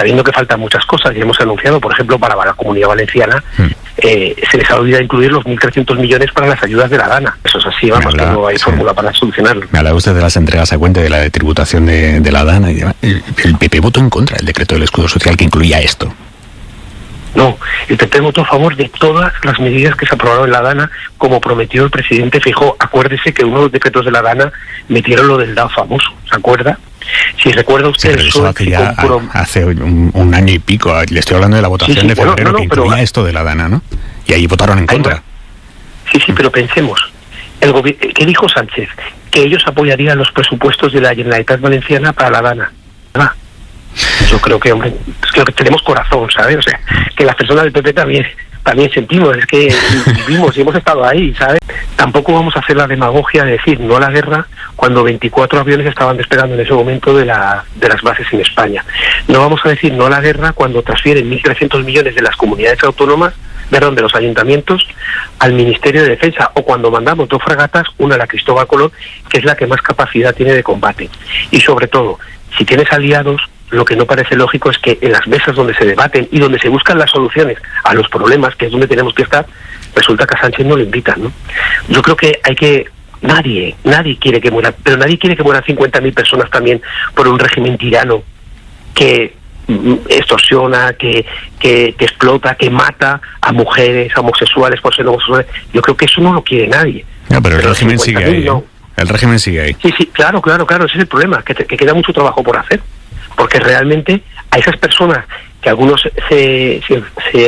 sabiendo que faltan muchas cosas, y hemos anunciado, por ejemplo, para la Comunidad Valenciana, se les ha olvidado incluir los 1.300 millones para las ayudas de la DANA. Eso es así, vamos, que no hay fórmula para solucionarlo. Me habla usted de las entregas a cuenta de la de tributación de la DANA y demás. El PP votó en contra del decreto del escudo social que incluía esto. No, el PP votó a favor de todas las medidas que se aprobaron en la DANA, como prometió el presidente Feijóo. Acuérdese que uno de los decretos de la DANA metieron lo del DAO famoso, ¿se acuerda? Si recuerda usted... Sí, eso hace un año y pico. Le estoy hablando de la votación de febrero, que incluía esto de la DANA, ¿no? Y ahí votaron en contra. Sí, pero pensemos. ¿Qué dijo Sánchez? Que ellos apoyarían los presupuestos de la Generalitat Valenciana para la DANA. ¿Verdad? Yo creo que, hombre, creo que tenemos corazón, ¿sabes? O sea, que las personas del PP también sentimos, es que vivimos y hemos estado ahí, ¿sabes? Tampoco vamos a hacer la demagogia de decir no a la guerra cuando 24 aviones estaban despegando en ese momento de las bases en España. No vamos a decir no a la guerra cuando transfieren 1.300 millones de las comunidades autónomas, de los ayuntamientos, al Ministerio de Defensa, o cuando mandamos 2 fragatas, una a la Cristóbal Colón, que es la que más capacidad tiene de combate. Y sobre todo, si tienes aliados, lo que no parece lógico es que en las mesas donde se debaten y donde se buscan las soluciones a los problemas, que es donde tenemos que estar, resulta que a Sánchez no lo invitan, ¿no? Yo creo que nadie quiere que muera, pero nadie quiere que mueran 50.000 personas también por un régimen tirano que extorsiona, que explota, que mata a mujeres, a homosexuales por ser homosexuales. Yo creo que eso no lo quiere nadie. No, pero el régimen sigue ahí. No. El régimen sigue ahí. Sí, claro, ese es el problema, que queda mucho trabajo por hacer. Porque realmente a esas personas que algunos se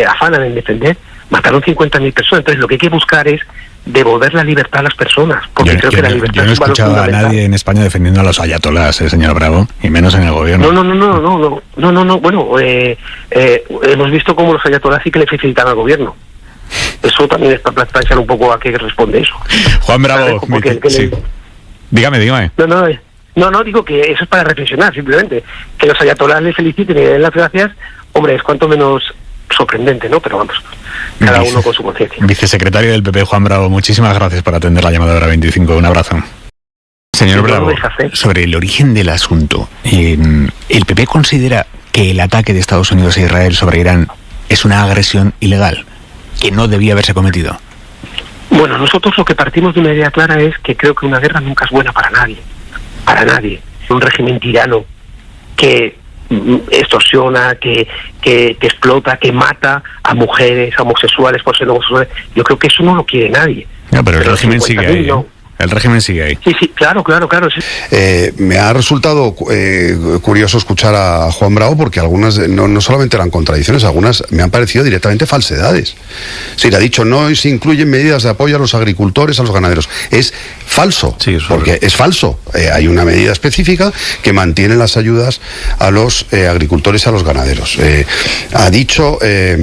afanan en defender, mataron 50.000 personas. Entonces lo que hay que buscar es devolver la libertad a las personas, porque creo que la libertad yo no he escuchado a nadie en España defendiendo a los ayatolás, señor Bravo, y menos en el gobierno. No. Bueno, hemos visto cómo los ayatolás sí que le felicitan al gobierno. Eso también está para pensar un poco a qué responde eso. Juan Bravo, sí. Dígame. No, digo que eso es para reflexionar, simplemente. Que los ayatolás le feliciten y le den las gracias, hombre, es cuanto menos sorprendente, ¿no? Pero vamos, cada uno con su conciencia. Vicesecretario del PP, Juan Bravo, muchísimas gracias por atender la llamada de Hora 25. Un abrazo. Señor Bravo, sobre el origen del asunto, ¿el PP considera que el ataque de Estados Unidos a Israel sobre Irán es una agresión ilegal, que no debía haberse cometido? Bueno, nosotros lo que partimos de una idea clara es que creo que una guerra nunca es buena para nadie. Para nadie. Un régimen tirano que extorsiona, que explota, que mata a mujeres, a homosexuales por ser homosexuales. Yo creo que eso no lo quiere nadie. No, pero el régimen sigue ahí. No. El régimen sigue ahí. Sí, claro. Sí. Me ha resultado curioso escuchar a Juan Bravo, porque algunas no solamente eran contradicciones, algunas me han parecido directamente falsedades. Sí, le ha dicho, no se incluyen medidas de apoyo a los agricultores, a los ganaderos. Es falso, porque es falso. Hay una medida específica que mantiene las ayudas a los agricultores y a los ganaderos. Ha dicho, es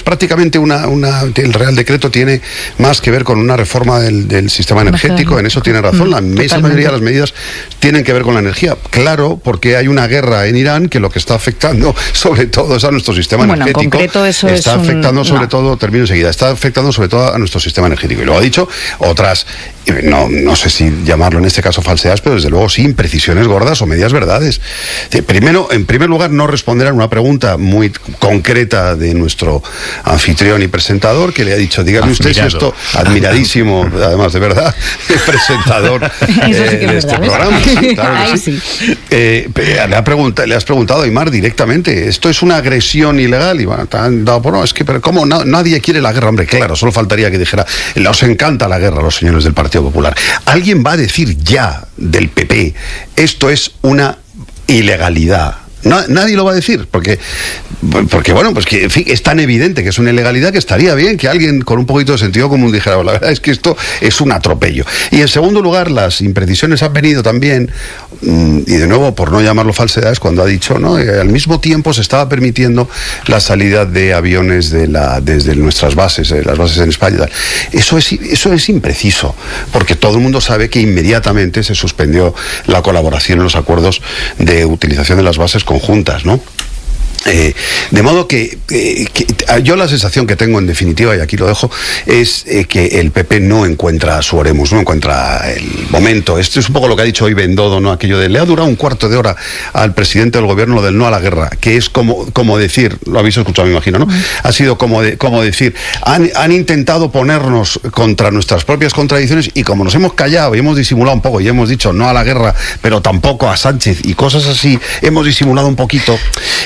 prácticamente el Real Decreto tiene más que ver con una reforma del sistema energético. En eso tiene razón. La inmensa mayoría de las medidas tienen que ver con la energía. Claro, porque hay una guerra en Irán que lo que está afectando sobre todo es a nuestro sistema energético. En concreto eso está afectando sobre todo, termino enseguida, está afectando sobre todo a nuestro sistema energético. Y luego ha dicho otras, no sé si llamarlo en este caso falsedades, pero desde luego sí imprecisiones gordas o medias verdades. Primero, en primer lugar, no responder a una pregunta muy concreta de nuestro anfitrión y presentador, que le ha dicho, dígame usted si esto, admiradísimo, además de verdad, presentador de este programa. Claro sí. Le has preguntado a Aimar directamente, ¿esto es una agresión ilegal? Y bueno, te han dado por no, es que, pero ¿cómo? Nadie quiere la guerra, hombre, claro, solo faltaría que dijera, os encanta la guerra a los señores del Partido Popular. ¿Alguien va a decir ya del PP, esto es una ilegalidad? Nadie lo va a decir, porque bueno, pues que en fin, es tan evidente que es una ilegalidad que estaría bien que alguien con un poquito de sentido común dijera, la verdad es que esto es un atropello. Y en segundo lugar, las imprecisiones han venido también, y de nuevo, por no llamarlo falsedades, cuando ha dicho, ¿no?, al mismo tiempo se estaba permitiendo la salida de aviones desde nuestras bases, las bases en España. Eso es impreciso, porque todo el mundo sabe que inmediatamente se suspendió la colaboración en los acuerdos de utilización de las bases conjuntas, ¿no? De modo que yo la sensación que tengo en definitiva, y aquí lo dejo, es que el PP no encuentra su oremus, no encuentra el momento. Esto es un poco lo que ha dicho hoy Bendodo, ¿no? Aquello de le ha durado un cuarto de hora al presidente del gobierno lo del no a la guerra, que es como decir, lo habéis escuchado me imagino, ¿no? Ha sido como decir, han intentado ponernos contra nuestras propias contradicciones y como nos hemos callado y hemos disimulado un poco y hemos dicho no a la guerra, pero tampoco a Sánchez y cosas así, hemos disimulado un poquito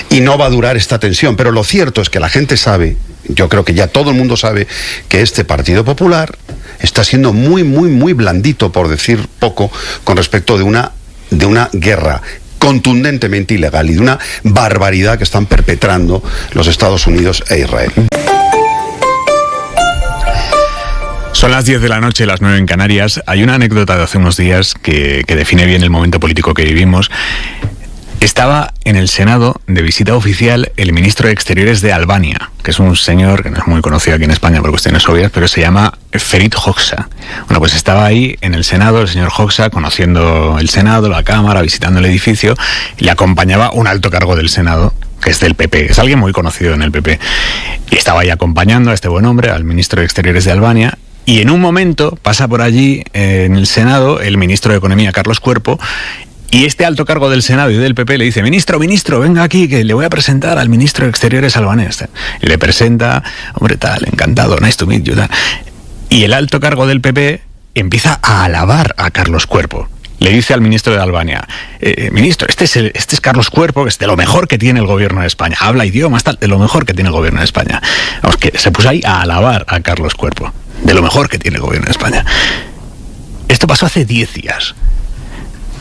y no va a durar esta tensión, pero lo cierto es que la gente sabe, yo creo que ya todo el mundo sabe, que este Partido Popular está siendo muy, muy, muy blandito, por decir poco, con respecto de una guerra contundentemente ilegal y de una barbaridad que están perpetrando los Estados Unidos e Israel. Son las 10 de la noche, las 9 en Canarias. Hay una anécdota de hace unos días que define bien el momento político que vivimos. Estaba en el Senado de visita oficial el ministro de Exteriores de Albania, que es un señor que no es muy conocido aquí en España por cuestiones obvias, pero se llama Ferit Hoxha. Bueno, pues estaba ahí en el Senado el señor Hoxha, conociendo el Senado, la Cámara, visitando el edificio, y le acompañaba un alto cargo del Senado, que es del PP, es alguien muy conocido en el PP. Y estaba ahí acompañando a este buen hombre, al ministro de Exteriores de Albania, y en un momento pasa por allí en el Senado el ministro de Economía, Carlos Cuerpo, y este alto cargo del Senado y del PP le dice, ministro, venga aquí, que le voy a presentar al ministro de Exteriores albanés. Y le presenta, hombre, tal, encantado, nice to meet you, tal. Y el alto cargo del PP empieza a alabar a Carlos Cuerpo. Le dice al ministro de Albania, ministro, este es Carlos Cuerpo, que es de lo mejor que tiene el gobierno de España. Habla idiomas, tal, de lo mejor que tiene el gobierno de España. Vamos, que se puso ahí a alabar a Carlos Cuerpo, de lo mejor que tiene el gobierno de España. Esto pasó hace 10 días.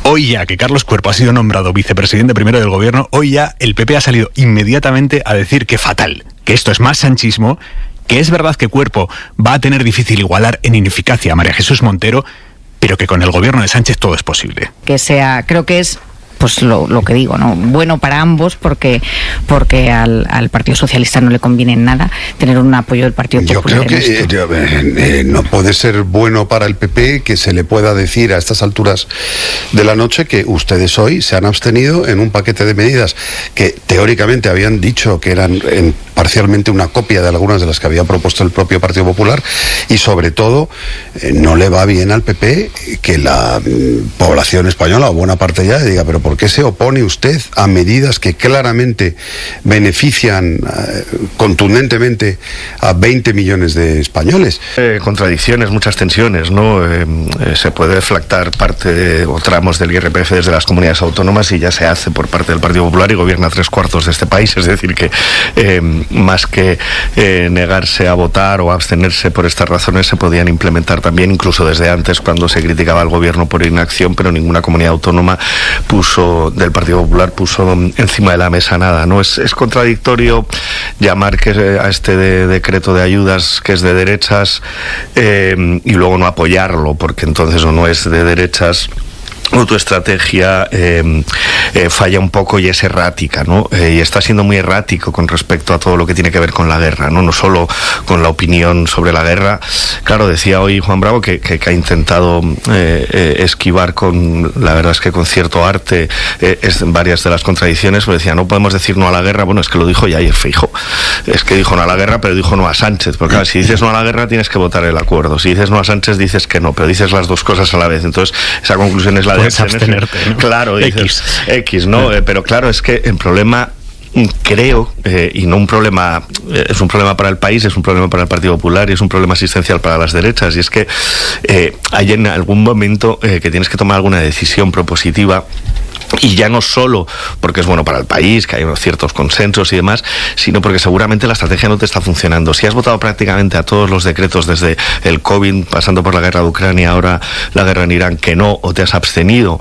Hoy ya que Carlos Cuerpo ha sido nombrado vicepresidente primero del gobierno, hoy ya el PP ha salido inmediatamente a decir que fatal, que esto es más sanchismo, que es verdad que Cuerpo va a tener difícil igualar en ineficacia a María Jesús Montero, pero que con el gobierno de Sánchez todo es posible. Creo que es pues lo que digo, ¿no? Bueno para ambos porque al Partido Socialista no le conviene en nada tener un apoyo del Partido Popular. Yo creo que no puede ser bueno para el PP que se le pueda decir a estas alturas de la noche que ustedes hoy se han abstenido en un paquete de medidas que teóricamente habían dicho que eran parcialmente una copia de algunas de las que había propuesto el propio Partido Popular, y sobre todo no le va bien al PP que la población española, o buena parte ya, diga, pero ¿por qué se opone usted a medidas que claramente benefician contundentemente a 20 millones de españoles? Contradicciones, muchas tensiones, ¿no? Se puede deflactar parte o tramos del IRPF desde las comunidades autónomas y ya se hace por parte del Partido Popular y gobierna 3/4 de este país, es decir que más que negarse a votar o a abstenerse por estas razones se podían implementar también incluso desde antes, cuando se criticaba al gobierno por inacción, pero ninguna comunidad autónoma del Partido Popular puso encima de la mesa nada, ¿no? Es contradictorio llamar a este decreto de ayudas que es de derechas y luego no apoyarlo, porque entonces o no es de derechas o tu estrategia falla un poco y es errática, ¿no? Y está siendo muy errático con respecto a todo lo que tiene que ver con la guerra, ¿no? No solo con la opinión sobre la guerra. Claro, decía hoy Juan Bravo que ha intentado esquivar la verdad es que con cierto arte varias de las contradicciones, pues decía, no podemos decir no a la guerra. Bueno, es que lo dijo ya ayer Feijóo. Es que dijo no a la guerra, pero dijo no a Sánchez. Porque claro, si dices no a la guerra tienes que votar el acuerdo. Si dices no a Sánchez dices que no, pero dices las dos cosas a la vez. Entonces, esa conclusión es la de abstenerte, ¿no? Claro, dices X, ¿no? Pero claro, es que el problema, creo, y no un problema, es un problema para el país, es un problema para el Partido Popular y es un problema existencial para las derechas, y es que hay en algún momento que tienes que tomar alguna decisión propositiva. Y ya no solo porque es bueno para el país, que hay unos ciertos consensos y demás, sino porque seguramente la estrategia no te está funcionando. Si has votado prácticamente a todos los decretos desde el COVID, pasando por la guerra de Ucrania, ahora la guerra en Irán, que no, o te has abstenido,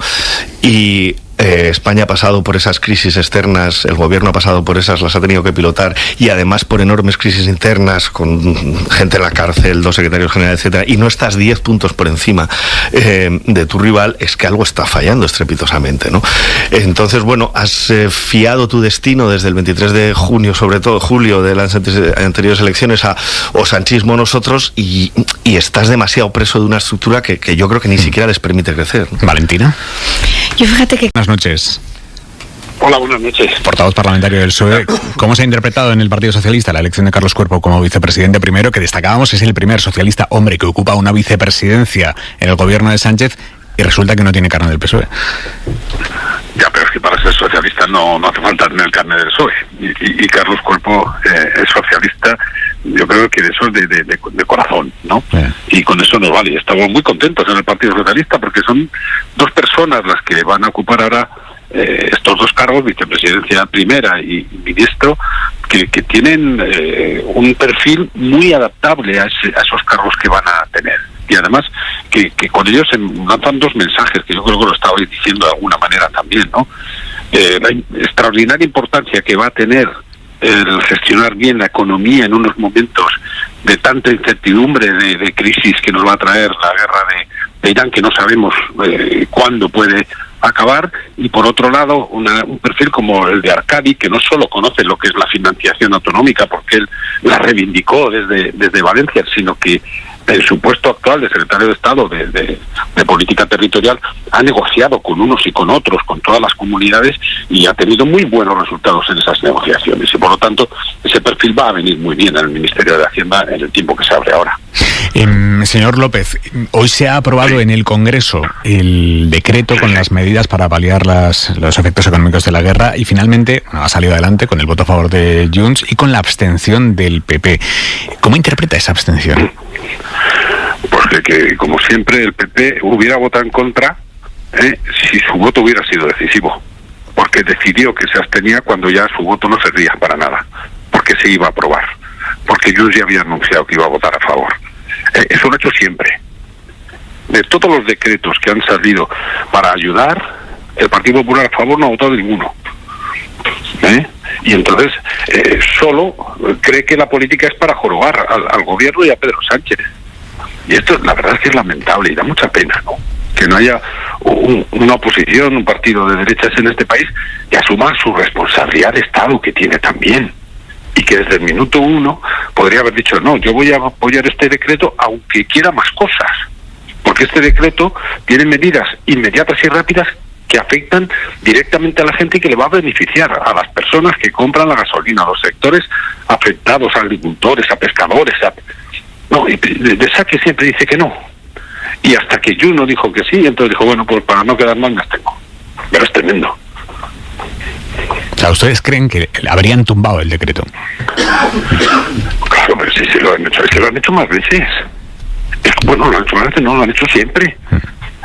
y España ha pasado por esas crisis externas, el gobierno ha pasado por esas, las ha tenido que pilotar, y además por enormes crisis internas, con gente en la cárcel, 2 secretarios generales, etcétera, y no estás 10 puntos por encima de tu rival, es que algo está fallando estrepitosamente, ¿no? Entonces, bueno, has fiado tu destino desde el 23 de junio, sobre todo julio de las anteriores elecciones, o sanchismo nosotros, y estás demasiado preso de una estructura que yo creo que ni siquiera les permite crecer, ¿no? Valentina. Yo fíjate que... Buenas noches. Hola, buenas noches. Portavoz parlamentario del PSOE. ¿Cómo se ha interpretado en el Partido Socialista la elección de Carlos Cuerpo como vicepresidente? Primero, que destacábamos, es el primer socialista hombre que ocupa una vicepresidencia en el gobierno de Sánchez, y resulta que no tiene carne del PSOE. Ya, pero es que para ser socialista no hace falta tener el carnet del PSOE. Y Carlos Cuerpo es socialista, yo creo que eso es de corazón, ¿no? Y con eso nos vale. Estamos muy contentos en el Partido Socialista porque son dos personas las que van a ocupar ahora estos dos cargos, vicepresidencia primera y ministro, que tienen un perfil muy adaptable a esos cargos que van a tener. Y además que con ellos se lanzan dos mensajes que yo creo que lo estaba diciendo de alguna manera también, ¿no? La extraordinaria importancia que va a tener el gestionar bien la economía en unos momentos de tanta incertidumbre, de crisis que nos va a traer la guerra de Irán, que no sabemos cuándo puede acabar, y por otro lado un perfil como el de Arcadi, que no solo conoce lo que es la financiación autonómica porque él la reivindicó desde Valencia, sino que en su puesto actual de secretario de Estado de Política Territorial ha negociado con unos y con otros, con todas las comunidades, y ha tenido muy buenos resultados en esas negociaciones, y por lo tanto ese perfil va a venir muy bien al Ministerio de Hacienda en el tiempo que se abre ahora. Señor López, hoy se ha aprobado en el Congreso el decreto con las medidas para paliar los efectos económicos de la guerra, y finalmente ha salido adelante con el voto a favor de Junts y con la abstención del PP. ¿Cómo interpreta esa abstención? Pues que como siempre el PP hubiera votado en contra si su voto hubiera sido decisivo, porque decidió que se abstenía cuando ya su voto no servía para nada, porque se iba a aprobar, porque Junts ya había anunciado que iba a votar a favor. Eso lo ha hecho siempre. De todos los decretos que han salido para ayudar, el Partido Popular a favor no ha votado ninguno. Y entonces solo cree que la política es para jorobar al gobierno y a Pedro Sánchez. Y esto la verdad es que es lamentable y da mucha pena, ¿no? Que no haya una oposición, un partido de derechas en este país que asuma su responsabilidad de Estado que tiene también. Y que desde el minuto uno podría haber dicho, no, yo voy a apoyar este decreto aunque quiera más cosas. Porque este decreto tiene medidas inmediatas y rápidas que afectan directamente a la gente y que le va a beneficiar a las personas que compran la gasolina, a los sectores afectados, a agricultores, a pescadores. No, y de saque siempre dice que no. Y hasta que Juno dijo que sí, entonces dijo, bueno, pues para no quedar mal me abstengo. Pero es tremendo. O sea, ¿ustedes creen que habrían tumbado el decreto? Claro, pero sí lo han hecho. Es que lo han hecho más veces. Bueno, lo han hecho más veces, no, lo han hecho siempre.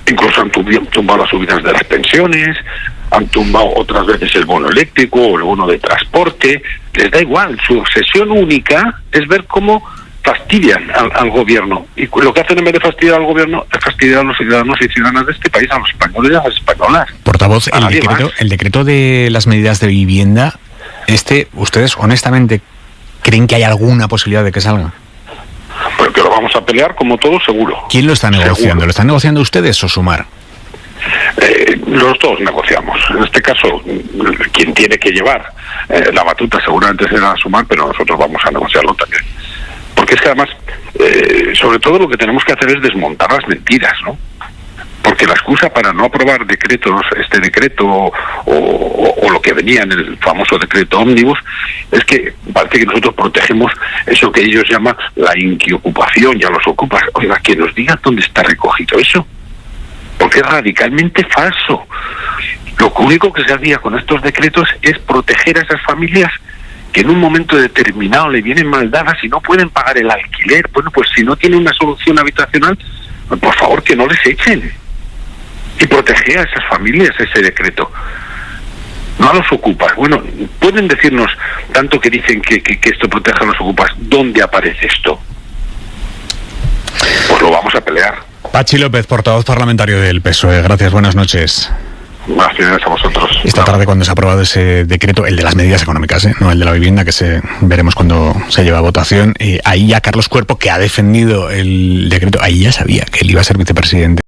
Incluso han tumbado las subidas de las pensiones, han tumbado otras veces el bono eléctrico o el bono de transporte. Les da igual, su obsesión única es ver cómo fastidian al gobierno. Y lo que hacen en vez de fastidiar al gobierno es fastidiar a los ciudadanos y ciudadanas de este país, a los españoles y a las españolas. Portavoz, el decreto de las medidas de vivienda, ¿ustedes honestamente creen que hay alguna posibilidad de que salga? Porque lo vamos a pelear como todo seguro. ¿Quién lo está negociando? ¿Seguro? ¿Lo están negociando ustedes o Sumar? Los dos negociamos. En este caso, quien tiene que llevar la batuta seguramente será Sumar, pero nosotros vamos a negociarlo también. Porque es que además, sobre todo lo que tenemos que hacer es desmontar las mentiras, ¿no? Porque la excusa para no aprobar decretos, este decreto o lo que venía en el famoso decreto ómnibus, es que parece que nosotros protegemos eso que ellos llaman la inquiocupación, ya los ocupas. Oiga, que nos digan dónde está recogido eso, porque es radicalmente falso. Lo único que se hacía con estos decretos es proteger a esas familias que en un momento determinado le vienen mal dadas y no pueden pagar el alquiler. Bueno, pues si no tienen una solución habitacional, por favor que no les echen. Y proteger a esas familias ese decreto. No a los ocupas. Bueno, pueden decirnos, tanto que dicen que esto protege a los ocupas, ¿dónde aparece esto? Pues lo vamos a pelear. Pachi López, portavoz parlamentario del PSOE. Gracias, buenas noches. Gracias a vosotros. Esta tarde, cuando se ha aprobado ese decreto, el de las medidas económicas, no el de la vivienda, que veremos cuando se lleva a votación, ahí ya Carlos Cuerpo, que ha defendido el decreto, ahí ya sabía que él iba a ser vicepresidente.